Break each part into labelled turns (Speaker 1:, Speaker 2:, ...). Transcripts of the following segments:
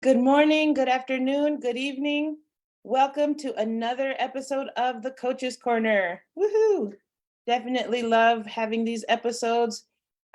Speaker 1: Good morning, good afternoon, good evening. Welcome to another episode of the Coach's Corner. Woohoo! Definitely love having these episodes.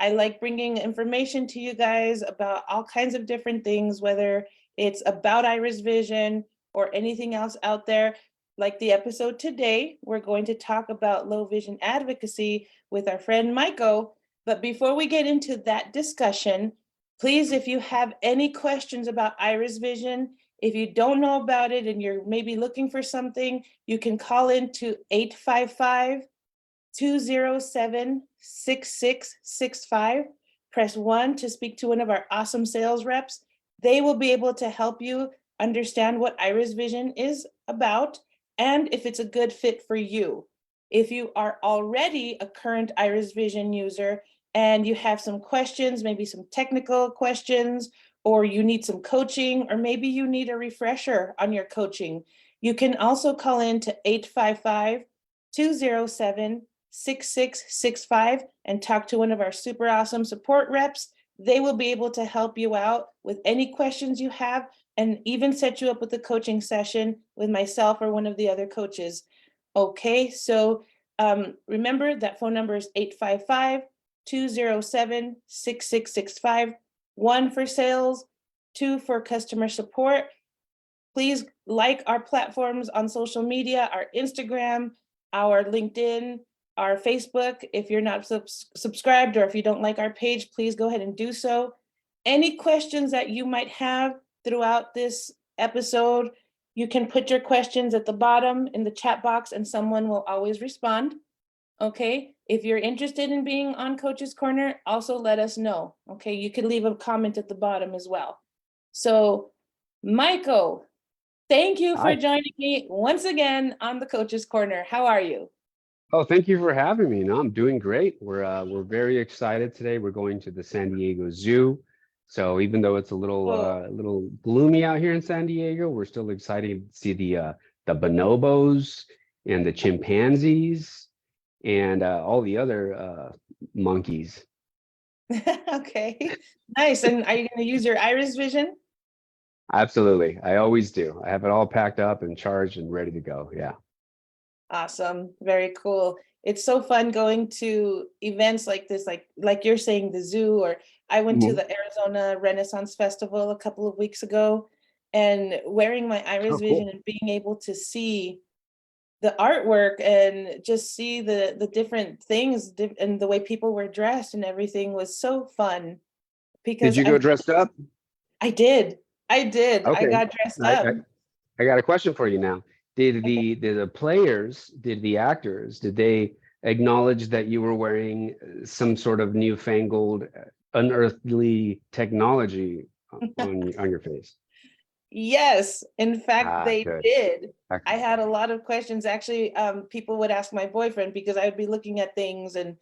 Speaker 1: I like bringing information to you guys about all kinds of different things, whether it's about IrisVision or anything else out there. Like the episode today, we're going to talk about low vision advocacy with our friend Maico. But before we get into that discussion, please, if you have any questions about IrisVision, if you don't know about it and you're maybe looking for something, you can call in to 855-207-6665. Press 1 to speak to one of our awesome sales reps. They will be able to help you understand what IrisVision is about and if it's a good fit for you. If you are already a current IrisVision user, and you have some questions, maybe some technical questions, or you need some coaching, or maybe you need a refresher on your coaching, you can also call in to 855-207-6665 and talk to one of our super awesome support reps. They will be able to help you out with any questions you have and even set you up with a coaching session with myself or one of the other coaches. Okay, so remember that phone number is 855-207-6665, 1 for sales, 2 for customer support. Please like our platforms on social media, our Instagram, our LinkedIn, our Facebook. If you're not subscribed or if you don't like our page, please go ahead and do so. Any questions that you might have throughout this episode, you can put your questions at the bottom in the chat box and someone will always respond. Okay, if you're interested in being on Coach's Corner, also let us know. Okay, you can leave a comment at the bottom as well. So, Maico, thank you for joining me once again on the Coach's Corner. How are you?
Speaker 2: Oh, thank you for having me. No, I'm doing great. We're very excited today. We're going to the San Diego Zoo. So even though it's a little gloomy out here in San Diego, we're still excited to see the bonobos and the chimpanzees and all the other monkeys.
Speaker 1: Okay, nice. And are you going to use your IrisVision?
Speaker 2: Absolutely. I always do. I have it all packed up and charged and ready to go. Yeah.
Speaker 1: Awesome. Very cool. It's so fun going to events like this, like you're saying, the zoo, or I went to the Arizona Renaissance Festival a couple of weeks ago, and wearing my IrisVision and being able to see the artwork and just see the different things and the way people were dressed and everything was so fun. Because
Speaker 2: Did you go dressed up?
Speaker 1: I did.
Speaker 2: Okay.
Speaker 1: I got dressed up.
Speaker 2: I got a question for you now. Did the players, did the actors, did they acknowledge that you were wearing some sort of newfangled, unearthly technology on your face?
Speaker 1: Yes, in fact, they
Speaker 2: Good.
Speaker 1: did.
Speaker 2: Excellent.
Speaker 1: I had a lot of questions. Actually, people would ask my boyfriend because I would be looking at things, and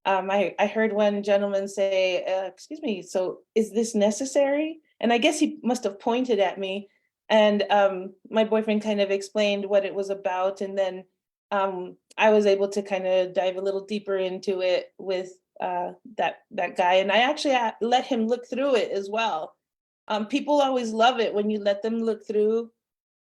Speaker 1: I heard one gentleman say, excuse me, so is this necessary? And I guess he must have pointed at me, and my boyfriend kind of explained what it was about, and then I was able to kind of dive a little deeper into it with that guy, and I actually let him look through it as well. People always love it when you let them look through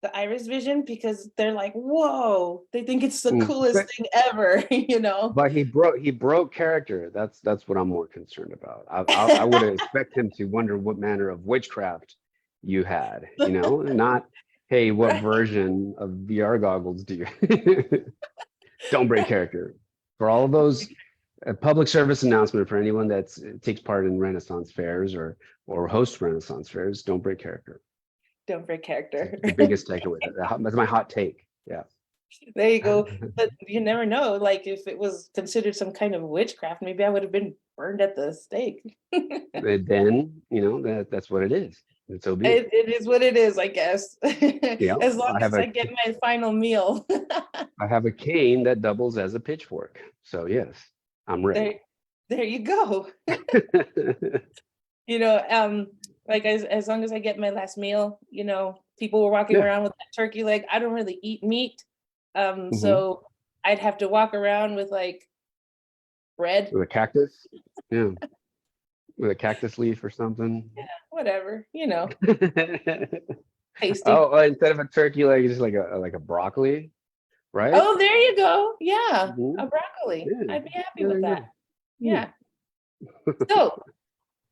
Speaker 1: the IrisVision because they're like, whoa, they think it's the coolest thing ever, you know.
Speaker 2: But he broke character. That's what I'm more concerned about. I would expect him to wonder what manner of witchcraft you had, not, hey, what version of VR goggles do you don't break character. For all of those, a public service announcement for anyone that takes part in Renaissance fairs or hosts Renaissance fairs, don't break character.
Speaker 1: Don't break character.
Speaker 2: The biggest takeaway. That's my hot take. Yeah.
Speaker 1: There you go. But you never know, like if it was considered some kind of witchcraft, maybe I would have been burned at the stake.
Speaker 2: Then, that's what it is. And so be it.
Speaker 1: It is what it is, I guess.
Speaker 2: Yeah.
Speaker 1: As long as I get my final meal.
Speaker 2: I have a cane that doubles as a pitchfork. So yes, I'm ready.
Speaker 1: There you go. Like as long as I get my last meal, people were walking around with that turkey leg. I don't really eat meat. So I'd have to walk around with like bread.
Speaker 2: With a cactus? Yeah. with a cactus leaf or something.
Speaker 1: Whatever, you know, tasty.
Speaker 2: Oh, instead of a turkey leg, just like a broccoli, right?
Speaker 1: Oh, there you go. Yeah,
Speaker 2: Mhm.
Speaker 1: a broccoli.
Speaker 2: Yeah,
Speaker 1: I'd be happy
Speaker 2: there
Speaker 1: with
Speaker 2: you
Speaker 1: that.
Speaker 2: go.
Speaker 1: Yeah. So,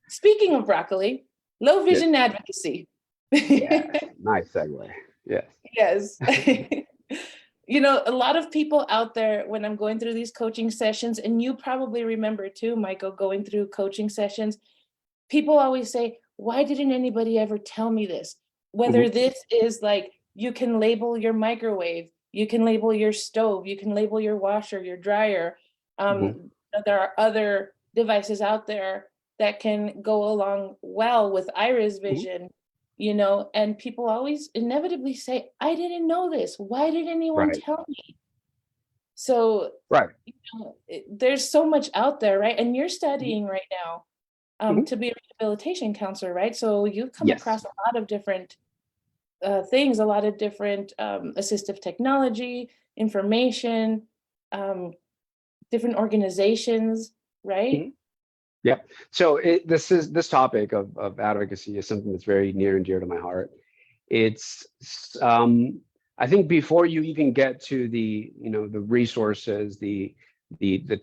Speaker 1: speaking of broccoli, low
Speaker 2: Yes.
Speaker 1: vision advocacy.
Speaker 2: Yes. Nice segue. Yes.
Speaker 1: Yes. You know, a lot of people out there, when I'm going through these coaching sessions, and you probably remember too, Michael, going through coaching sessions, people always say, why didn't anybody ever tell me this? Whether
Speaker 2: Mhm.
Speaker 1: this is like, you can label your microwave, you can label your stove, you can label your washer, your dryer.
Speaker 2: Mhm.
Speaker 1: There are other devices out there that can go along well with Iris
Speaker 2: Mhm.
Speaker 1: Vision, you know, and people always inevitably say, I didn't know this. Why did anyone
Speaker 2: Right.
Speaker 1: tell me? So,
Speaker 2: Right.
Speaker 1: you know, there's so much out there, right? And you're
Speaker 2: Mhm.
Speaker 1: studying right now
Speaker 2: Mhm.
Speaker 1: to be a rehabilitation counselor, right? So you've come
Speaker 2: Yes.
Speaker 1: across a lot of different things, a lot of different assistive technology, information, um, different organizations, right?
Speaker 2: Mhm. Yeah. So this topic of advocacy is something that's very near and dear to my heart. It's I think before you even get to the the resources, the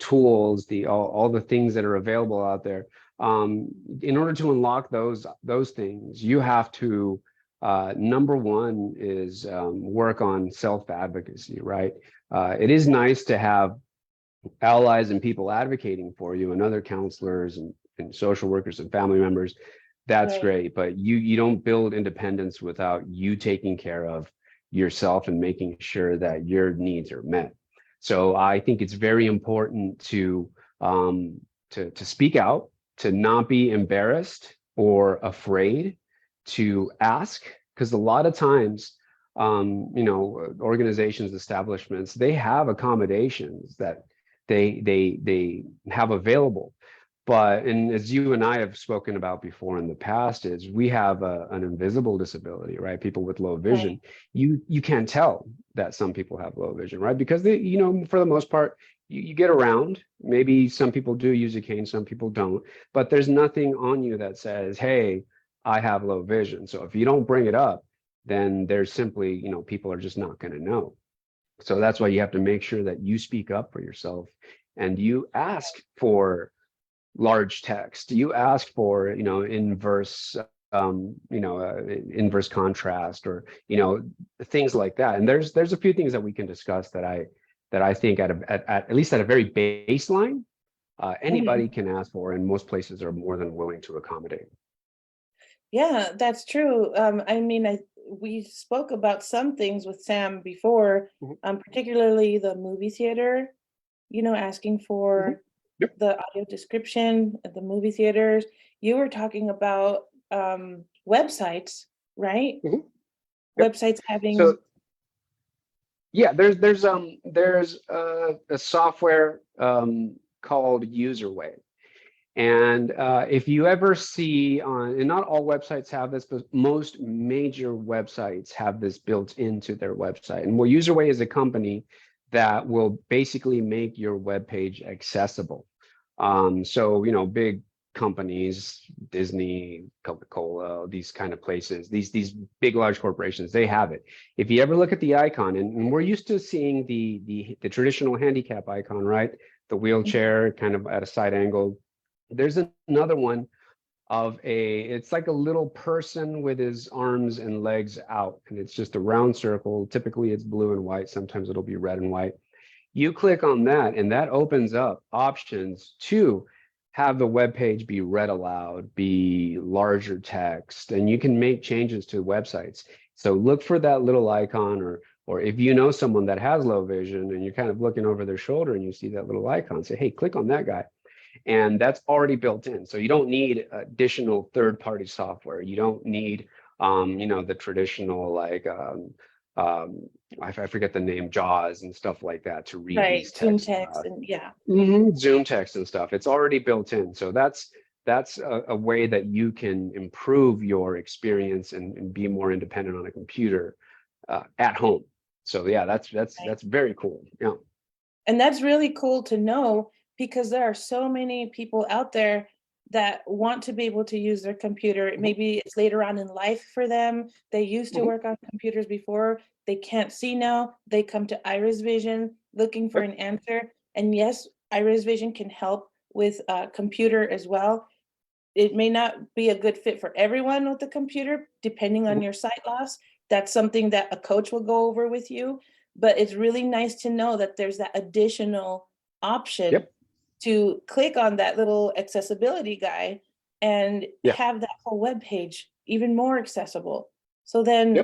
Speaker 2: tools, the all the things that are available out there, in order to unlock those things, you have to number one is work on self-advocacy, right? It is nice to have allies and people advocating for you and other counselors and social workers and family members. That's
Speaker 1: Right.
Speaker 2: great, but you don't build independence without you taking care of yourself and making sure that your needs are met. So I think it's very important to speak out, to not be embarrassed or afraid to ask, because a lot of times organizations, establishments, they have accommodations that they have available. But and as you and I have spoken about before in the past, is we have an invisible disability, right? People with low
Speaker 1: Right.
Speaker 2: vision, you can't tell that some people have low vision, right? Because they, for the most part, you get around. Maybe some people do use a cane, some people don't, but there's nothing on you that says, hey, I have low vision. So if you don't bring it up, then there's simply, people are just not going to know. So that's why you have to make sure that you speak up for yourself and you ask for large text. You ask for, inverse, inverse contrast, or, things like that. And there's a few things that we can discuss that I think at least at a very baseline,
Speaker 1: Mhm.
Speaker 2: anybody can ask for, and most places are more than willing to accommodate.
Speaker 1: Yeah, that's true. I mean, we spoke about some things with Sam before,
Speaker 2: Mhm.
Speaker 1: particularly the movie theater, you know, asking
Speaker 2: Mhm.
Speaker 1: for
Speaker 2: Yep.
Speaker 1: the audio description at the movie theaters. You were talking about websites, right?
Speaker 2: Mhm. Yep.
Speaker 1: Websites having,
Speaker 2: So yeah, there's a software called UserWay. And if you ever see on, and not all websites have this, but most major websites have this built into their website. And well, UserWay is a company that will basically make your web page accessible. So, big companies, Disney, Coca-Cola, these kind of places, these big, large corporations, they have it. If you ever look at the icon, and we're used to seeing the traditional handicap icon, right? The wheelchair kind of at a side angle. There's another one it's like a little person with his arms and legs out, and it's just a round circle. Typically it's blue and white. Sometimes it'll be red and white. You click on that and that opens up options to have the web page be read aloud, be larger text, and you can make changes to websites. So look for that little icon, or if you know someone that has low vision and you're kind of looking over their shoulder and you see that little icon, say, hey, click on that guy. And that's already built in. So you don't need additional third-party software. You don't need, the traditional um, I forget the name, JAWS and stuff like that to read
Speaker 1: right,
Speaker 2: these
Speaker 1: Zoom
Speaker 2: text,
Speaker 1: text, and yeah.
Speaker 2: Zoom text and stuff. It's already built in. So that's a way that you can improve your experience and be more independent on a computer at home. So yeah,
Speaker 1: Right.
Speaker 2: that's very cool. Yeah.
Speaker 1: And that's really cool to know, because there are so many people out there that want to be able to use their computer. Maybe it's later on in life for them. They used to work on computers before, they can't see now. They come to IrisVision looking for an answer. And yes, IrisVision can help with computer as well. It may not be a good fit for everyone with the computer, depending on your sight loss. That's something that a coach will go over with you. But it's really nice to know that there's that additional option to click on that little accessibility guy and have that whole web page even more accessible. So then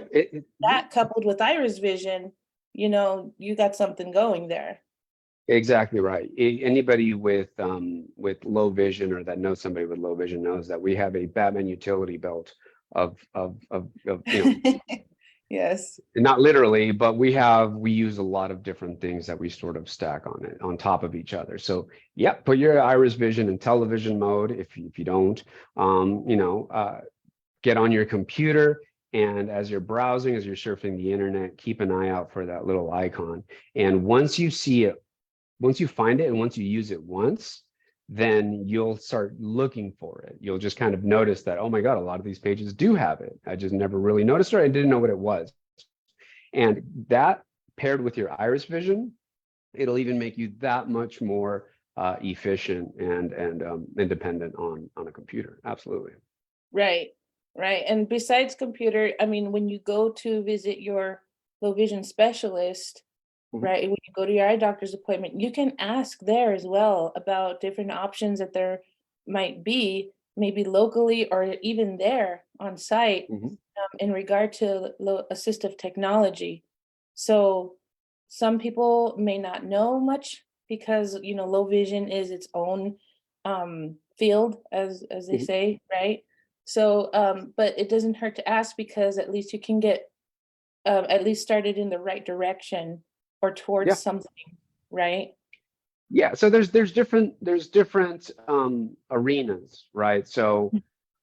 Speaker 1: that coupled with IrisVision, you know, you got something going there.
Speaker 2: Exactly right. Anybody with low vision or that knows somebody with low vision knows that we have a Batman utility belt of you know,
Speaker 1: yes,
Speaker 2: not literally, but we use a lot of different things that we sort of stack on top of each other. So yeah, put your IrisVision in television mode if you don't, you know, get on your computer, and as you're browsing, as you're surfing the internet, keep an eye out for that little icon. And once you see it, once you find it and once you use it once, then you'll start looking for it. You'll just kind of notice that, oh my God, a lot of these pages do have it. I just never really noticed it. I didn't know what it was. And that paired with your IrisVision, it'll even make you that much more efficient and independent on a computer. Absolutely.
Speaker 1: Right, right. And besides computer, I mean, when you go to visit your low vision specialist, right, when you go to your eye doctor's appointment, you can ask there as well about different options that there might be, maybe locally or even there on site, in regard to assistive technology. So some people may not know much because, you know, low vision is its own field, as they say, right? So, but it doesn't hurt to ask, because at least you can get at least started in the right direction or towards something, right?
Speaker 2: Yeah, so there's different arenas, right? So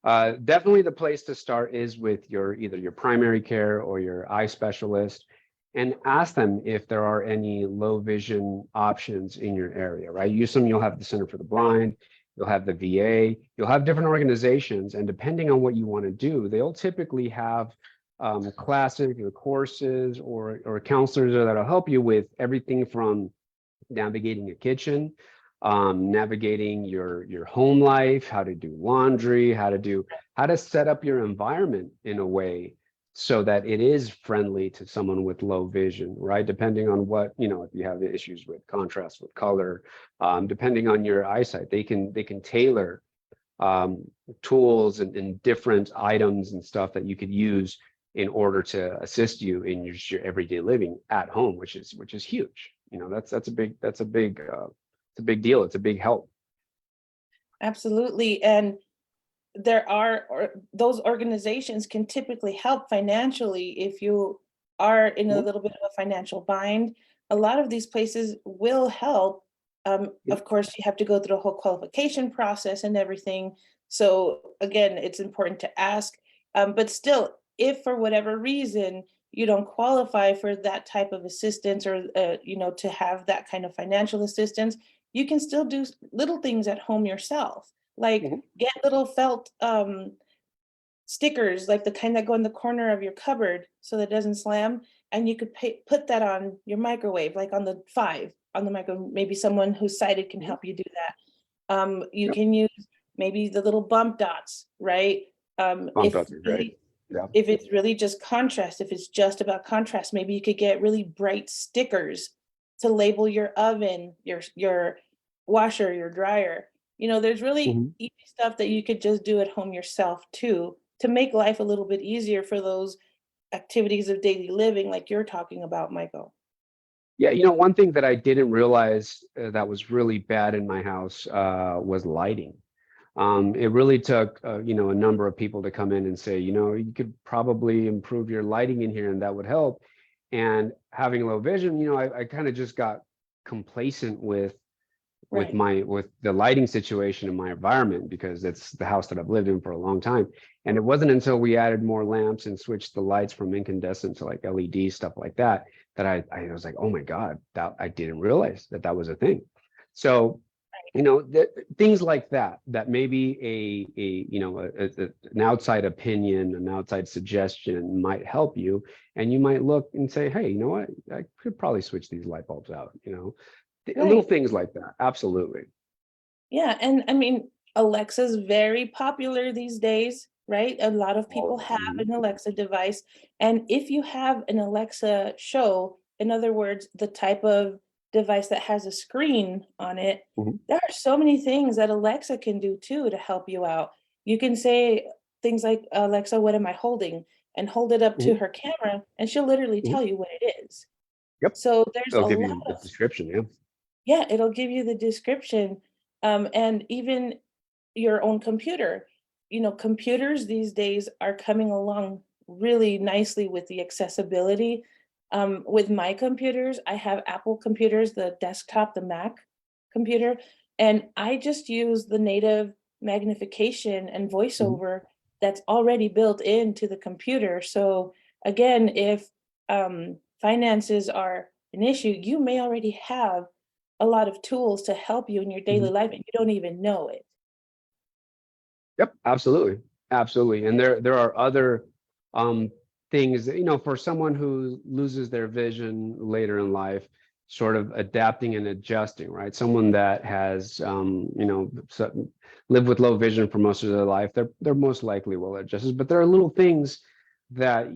Speaker 2: definitely the place to start is with either your primary care or your eye specialist, and ask them if there are any low vision options in your area, right? You'll have the Center for the Blind, you'll have the VA, you'll have different organizations, and depending on what you want to do, they'll typically have classes or courses or counselors that'll help you with everything from navigating your kitchen, navigating your home life, how to do laundry, how to set up your environment in a way so that it is friendly to someone with low vision, right? Depending on what, you know, if you have issues with contrast, with color, depending on your eyesight, they can tailor tools and different items and stuff that you could use in order to assist you in your everyday living at home, which is huge. You know, that's a big deal. It's a big help.
Speaker 1: Absolutely. And there are those organizations can typically help financially if you are in a little bit of a financial bind. A lot of these places will help. Of course, you have to go through the whole qualification process and everything. So again, it's important to ask, but still, if for whatever reason you don't qualify for that type of assistance, or you know, to have that kind of financial assistance, you can still do little things at home yourself, like get little felt stickers, like the kind that go in the corner of your cupboard so that it doesn't slam, and you could put that on your microwave, like on the microwave. Maybe someone who's sighted can help you do that. You can use maybe the little bump dots, right?
Speaker 2: Bump dots are great. Yeah.
Speaker 1: If it's really just contrast, if it's just about contrast, maybe you could get really bright stickers to label your oven, your washer, your dryer. You know, there's really easy stuff that you could just do at home yourself too, to make life a little bit easier for those activities of daily living like you're talking about, Michael.
Speaker 2: Yeah, you know, one thing that I didn't realize that was really bad in my house was lighting. It really took, you know, a number of people to come in and say, you know, you could probably improve your lighting in here and that would help. And having low vision, you know, I kind of just got complacent with the lighting situation in my environment, because it's the house that I've lived in for a long time. And it wasn't until we added more lamps and switched the lights from incandescent to like LED, stuff like that, that I was like, oh my God, that I didn't realize that was a thing. So things like that, that maybe an outside opinion, an outside suggestion might help you. And you might look and say, hey, you know what? I could probably switch these light bulbs out, little
Speaker 1: Right.
Speaker 2: things like that. Absolutely.
Speaker 1: Yeah, and I mean, Alexa's very popular these days, right? A lot of people have
Speaker 2: Mhm.
Speaker 1: an Alexa device. And if you have an Alexa show, in other words, the type of device that has a screen on it,
Speaker 2: Mhm.
Speaker 1: there are so many things that Alexa can do too to help you out. You can say things like, Alexa, what am I holding? And hold it up to
Speaker 2: Mhm.
Speaker 1: her camera, and she'll literally
Speaker 2: Mhm.
Speaker 1: tell you what it is.
Speaker 2: Yep.
Speaker 1: So there's
Speaker 2: It'll
Speaker 1: a
Speaker 2: give
Speaker 1: lot
Speaker 2: you the
Speaker 1: of,
Speaker 2: description. Yeah.
Speaker 1: yeah, it'll give you the description, and even your own computer. Computers these days are coming along really nicely with the accessibility. With my computers, I have Apple computers, the desktop, the Mac computer, and I just use the native magnification and
Speaker 2: Mhm.
Speaker 1: voiceover that's already built into the computer. So again, if finances are an issue, you may already have a lot of tools to help you in your daily
Speaker 2: Mhm.
Speaker 1: life and you don't even know it.
Speaker 2: Yep, absolutely. Absolutely. And there are other um things that, for someone who loses their vision later in life, sort of adapting and adjusting, right? Someone that has lived with low vision for most of their life, they're most likely well adjusted. But there are little things that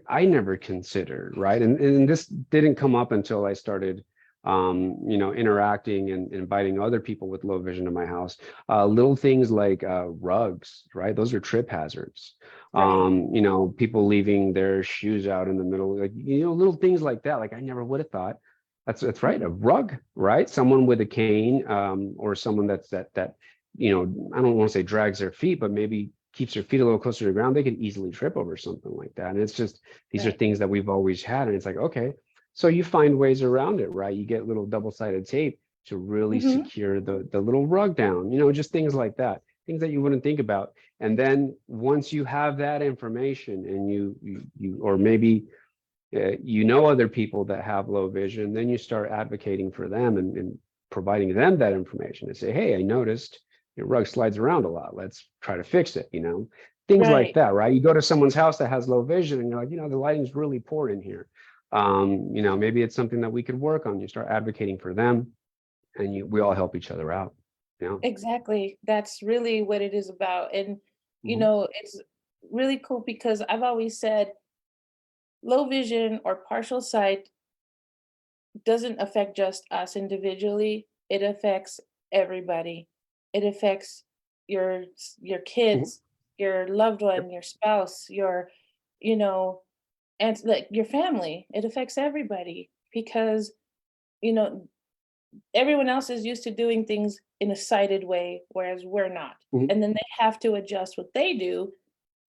Speaker 2: I never considered, right? And this didn't come up until I started interacting and inviting other people with low vision to my house. Little things like rugs, right? Those are trip hazards.
Speaker 1: Right.
Speaker 2: People leaving their shoes out in the middle, like, little things like that. Like I never would have thought. That's right. A rug, right? Someone with a cane, or someone that I don't want to say drags their feet, but maybe keeps their feet a little closer to the ground. They could easily trip over something like that. And it's just, these are
Speaker 1: Right.
Speaker 2: things that we've always had. And it's like, okay, so you find ways around it, right? You get little double-sided tape to really
Speaker 1: Mhm.
Speaker 2: secure the little rug down, just things like that, things that you wouldn't think about. And then once you have that information and you or maybe other people that have low vision, then you start advocating for them and providing them that information and say, hey, I noticed your rug slides around a lot. Let's try to fix it, things like
Speaker 1: Right.
Speaker 2: that, right? You go to someone's house that has low vision and you're like, the lighting's really poor in here. Maybe it's something that we could work on. You start advocating for them and we all help each other out.
Speaker 1: Exactly. That's really what it is about. And,
Speaker 2: Mhm.
Speaker 1: it's really cool because I've always said low vision or partial sight doesn't affect just us individually. It affects everybody. It affects your
Speaker 2: Mhm.
Speaker 1: kids, your loved
Speaker 2: Yep.
Speaker 1: one, your spouse, you know, and like your family. It affects everybody because, you know, everyone else is used to doing things in a sighted way, whereas we're not.
Speaker 2: Mhm.
Speaker 1: And then they have to adjust what they do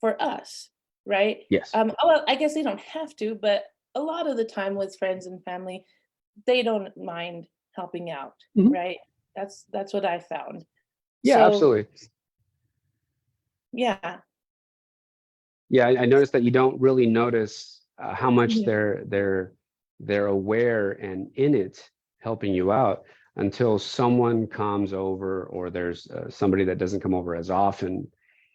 Speaker 1: for us, right?
Speaker 2: Yes.
Speaker 1: Well, I guess they don't have to, but a lot of the time with friends and family, they don't mind helping out,
Speaker 2: Mhm.
Speaker 1: right? That's what I found.
Speaker 2: Yeah,
Speaker 1: So
Speaker 2: absolutely.
Speaker 1: yeah.
Speaker 2: Yeah, I noticed that you don't really notice how much
Speaker 1: Mhm.
Speaker 2: they're aware and in it, helping you out, until someone comes over, or there's somebody that doesn't come over as often,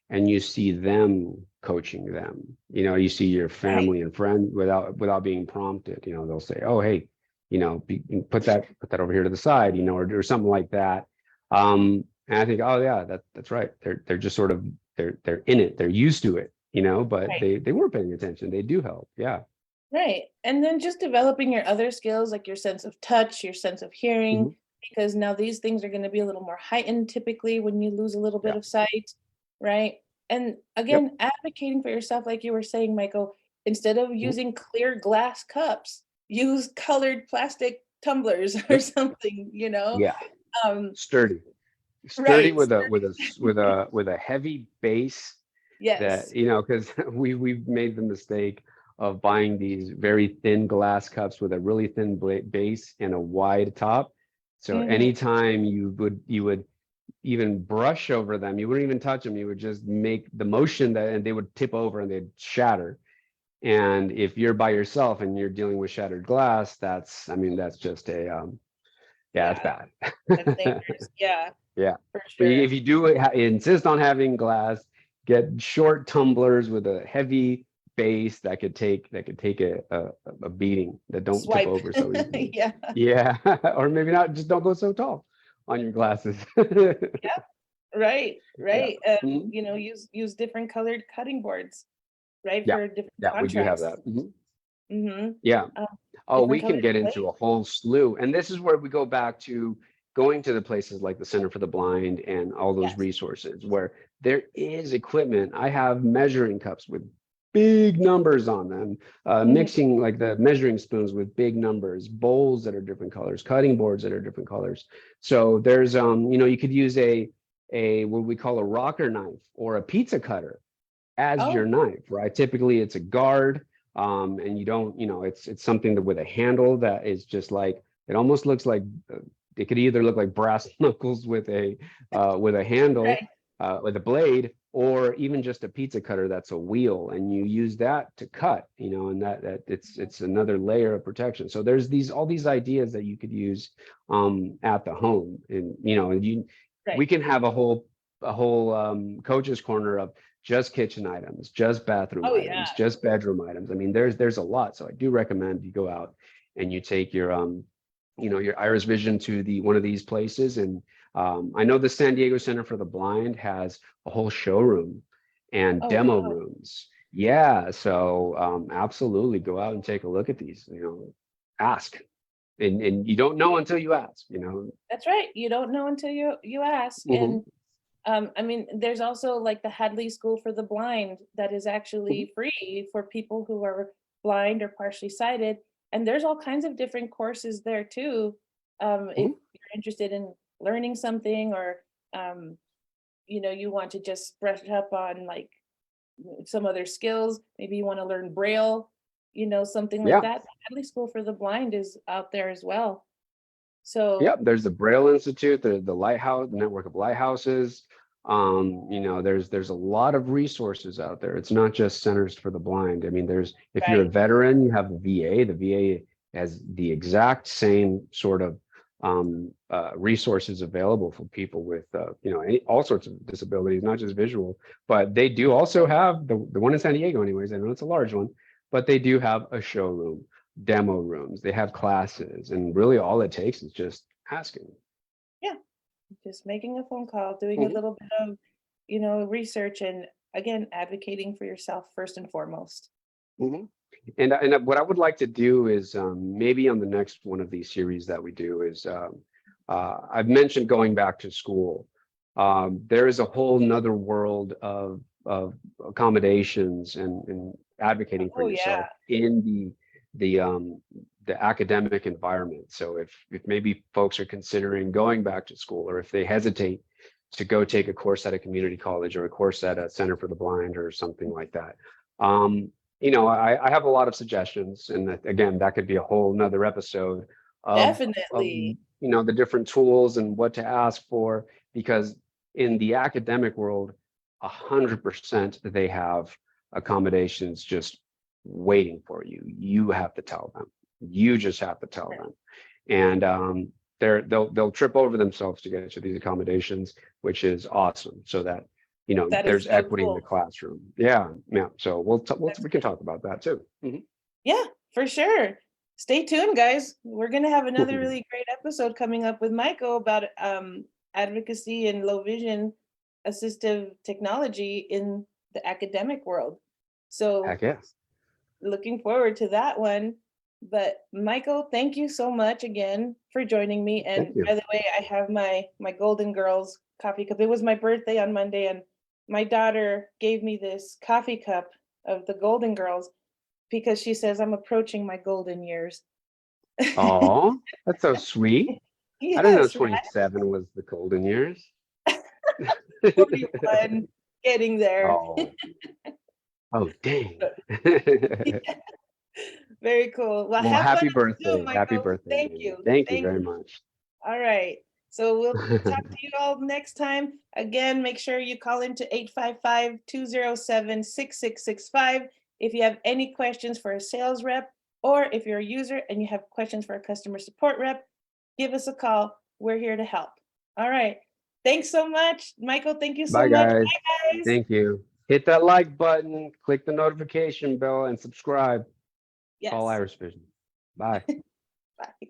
Speaker 2: and you see them coaching them. You see your
Speaker 1: Right.
Speaker 2: family and friend without being prompted. They'll say, "Oh, hey, put that over here to the side," or something like that. And I think, oh yeah, that's right. They're just sort of they're in it. They're used to it, but
Speaker 1: Right.
Speaker 2: they were paying attention. They do help. Yeah.
Speaker 1: Right. And then just developing your other skills, like your sense of touch, your sense of hearing,
Speaker 2: Mhm.
Speaker 1: because now these things are going to be a little more heightened typically when you lose a little bit
Speaker 2: Yeah.
Speaker 1: of sight, right? And
Speaker 2: Yep.
Speaker 1: again, advocating for yourself, like you were saying, Michael, instead of
Speaker 2: Mhm.
Speaker 1: using clear glass cups, use colored plastic tumblers or
Speaker 2: Yep.
Speaker 1: something.
Speaker 2: Yeah.
Speaker 1: Um,
Speaker 2: Sturdy. Sturdy
Speaker 1: right.
Speaker 2: with a heavy base, that
Speaker 1: Yes.
Speaker 2: because we've made the mistake of buying these very thin glass cups with a really thin base and a wide top. So
Speaker 1: Hmm.
Speaker 2: anytime you would even brush over them, you wouldn't even touch them, you would just make the motion and they would tip over and they'd shatter. And if you're by yourself and you're dealing with shattered glass, that's just Yeah,
Speaker 1: Yeah,
Speaker 2: it's bad.
Speaker 1: that's dangerous. Yeah,
Speaker 2: Yeah.
Speaker 1: for
Speaker 2: But
Speaker 1: sure.
Speaker 2: if you do insist on having glass, get short tumblers with a heavy base that could take a beating, that don't tip
Speaker 1: Swipe.
Speaker 2: over so easily.
Speaker 1: Yeah.
Speaker 2: Yeah. Or maybe not, just don't go so tall on your glasses.
Speaker 1: Yeah. Right.
Speaker 2: Yeah.
Speaker 1: Right.
Speaker 2: Mhm.
Speaker 1: Use different colored cutting boards, right,
Speaker 2: Yeah.
Speaker 1: for different
Speaker 2: Yeah, we do have
Speaker 1: contrasts.
Speaker 2: that. Mhm.
Speaker 1: Mm-hmm.
Speaker 2: Yeah. Oh,
Speaker 1: Different
Speaker 2: we can
Speaker 1: colored
Speaker 2: get
Speaker 1: clay.
Speaker 2: into a whole slew. And this is where we go back to going to the places like the Center for the Blind and all those
Speaker 1: Yes.
Speaker 2: resources where there is equipment. I have measuring cups with big numbers on them,
Speaker 1: Mhm.
Speaker 2: mixing like the measuring spoons with big numbers, bowls that are different colors, cutting boards that are different colors. So there's, you could use a what we call a rocker knife or a pizza cutter as
Speaker 1: Oh,
Speaker 2: your knife, right? Typically it's a guard, and you don't, it's something that with a handle that is just like, it almost looks like, it could either look like brass knuckles with a handle,
Speaker 1: right.
Speaker 2: with a blade, or even just a pizza cutter that's a wheel, and you use that to cut, and that it's another layer of protection. So there's all these ideas that you could use at the home, and we
Speaker 1: Right.
Speaker 2: can have a whole coach's corner of just kitchen items, just bathroom
Speaker 1: Oh, yeah.
Speaker 2: items, just bedroom items. I mean, there's a lot. So I do recommend you go out and you take your IrisVision to one of these places. And I know the San Diego Center for the Blind has a whole showroom and
Speaker 1: Oh,
Speaker 2: demo
Speaker 1: wow.
Speaker 2: rooms. Yeah, so absolutely go out and take a look at these. Ask, and you don't know until you ask.
Speaker 1: That's right. You don't know until you ask.
Speaker 2: Mhm,
Speaker 1: And I mean, there's also like the Hadley School for the Blind that is
Speaker 2: mhm,
Speaker 1: actually free for people who are blind or partially sighted. And there's all kinds of different courses there too. If
Speaker 2: mhm.
Speaker 1: you're interested in learning something, or um, you want to just brush up on like some other skills, maybe you want to learn Braille, something like
Speaker 2: Yeah.
Speaker 1: that. The Hadley School for the Blind is out there as well. So
Speaker 2: Yep, there's the Braille Institute, the Lighthouse, the network of lighthouses. There's a lot of resources out there. It's not just Centers for the Blind. I mean, if you're a
Speaker 1: right,
Speaker 2: veteran, you have the VA. The VA has the exact same sort of resources available for people with all sorts of disabilities, not just visual. But they do also have the one in San Diego, anyways. I know it's a large one, but they do have a showroom, demo rooms. They have classes, and really all it takes is just asking.
Speaker 1: yeah. Just making a phone call, doing a
Speaker 2: Mhm,
Speaker 1: little bit of, research, and again, advocating for yourself first and foremost.
Speaker 2: mhm. And what I would like to do is maybe on the next one of these series that we do is I've mentioned going back to school. There is a whole nother world of accommodations and advocating for
Speaker 1: Oh yeah,
Speaker 2: yourself in the academic environment. So if maybe folks are considering going back to school, or if they hesitate to go take a course at a community college or a course at a Center for the Blind or something like that. Um, I have a lot of suggestions, and again, that could be a whole nother episode of
Speaker 1: definitely.
Speaker 2: the different tools and what to ask for, because in the academic world, 100% they have accommodations just waiting for you. You have to tell them. You just have to tell them, and they'll trip over themselves to get to these accommodations, which is awesome. So that
Speaker 1: That is
Speaker 2: there's
Speaker 1: so
Speaker 2: equity in the
Speaker 1: cool.
Speaker 2: classroom. Yeah, yeah. So
Speaker 1: That's
Speaker 2: we can
Speaker 1: great.
Speaker 2: talk about that too. Mhm.
Speaker 1: Yeah, for sure. Stay tuned, guys. We're gonna have another really great episode coming up with Maico about advocacy and low vision assistive technology in the academic world. So
Speaker 2: Heck yes.
Speaker 1: looking forward to that one. But Michael, thank you so much again for joining me.
Speaker 2: Thank
Speaker 1: And
Speaker 2: you.
Speaker 1: by the way, I have my Golden Girls coffee cup. It was my birthday on Monday, and my daughter gave me this coffee cup of the Golden Girls because she says I'm approaching my golden years.
Speaker 2: Oh, that's so sweet. I didn't know
Speaker 1: Yes, right?
Speaker 2: 27 was the golden years.
Speaker 1: 41, getting there.
Speaker 2: Oh, oh, dang.
Speaker 1: Very cool. Well,
Speaker 2: Well,
Speaker 1: have fun
Speaker 2: happy
Speaker 1: at school,
Speaker 2: birthday. Happy
Speaker 1: Michael.
Speaker 2: birthday,
Speaker 1: Thank
Speaker 2: man.
Speaker 1: you.
Speaker 2: Thank you
Speaker 1: Thank
Speaker 2: very
Speaker 1: you.
Speaker 2: much.
Speaker 1: All right. So we'll talk to you all next time. Again, make sure you call into 855-207-6665 if you have any questions for a sales rep, or if you're a user and you have questions for a customer support rep. give us a call. We're here to help. All right. Thanks so much. Michael, thank you so
Speaker 2: Bye,
Speaker 1: much.
Speaker 2: guys.
Speaker 1: Bye, guys.
Speaker 2: Thank you. Hit that like button, click the notification bell, and subscribe.
Speaker 1: Yes.
Speaker 2: Call IrisVision. Bye.
Speaker 1: Bye.